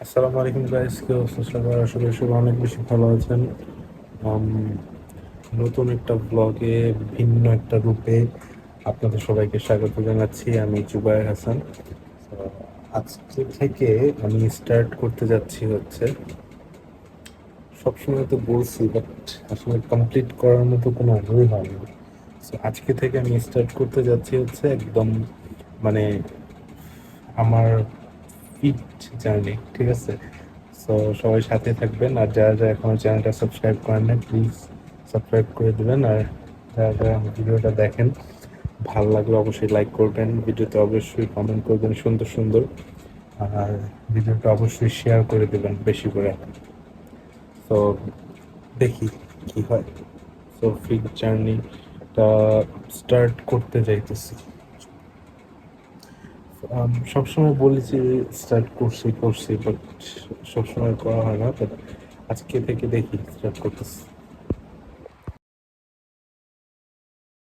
আসসালামু আলাইকুম গাইস, কি অবস্থা সবার? আশা করি সবাই অনেক বেশি ভালো আছেন। আম, নতুন একটা ব্লগে ভিন্ন একটা রূপে আপনাদের সবাইকে স্বাগত জানাচ্ছি। আমি জুবায়ের হাসান। তো আজকে থেকে আমি স্টার্ট করতে যাচ্ছি হচ্ছে, সবসময় তো বলছি বাট আসলে কমপ্লিট করার মতো কোনো ওয়ে হয়নি। তো আজকে থেকে আমি স্টার্ট করতে যাচ্ছি হচ্ছে একদম, মানে আমার ফিট জার্নি, ঠিক আছে? সো সবাই সাথে থাকবেন, আর যারা যারা এখনো চ্যানেলটা সাবস্ক্রাইব করেন না প্লিজ সাবস্ক্রাইব করে দেবেন। আর যারা যারা আমার ভিডিওটা দেখেন, ভালো লাগলে অবশ্যই লাইক করবেন, ভিডিওতে অবশ্যই কমেন্ট করবেন সুন্দর সুন্দর, আর ভিডিওটা অবশ্যই শেয়ার করে দেবেন বেশি করে। তো দেখি কি হয়। তো ফিট জার্নিটা স্টার্ট করতে যাইতেছি। সবসময় বলি যে স্টার্ট করছি বাট সবসময় করা হয় না, বাট আজকে থেকে দেখি স্টার্ট করতেছি।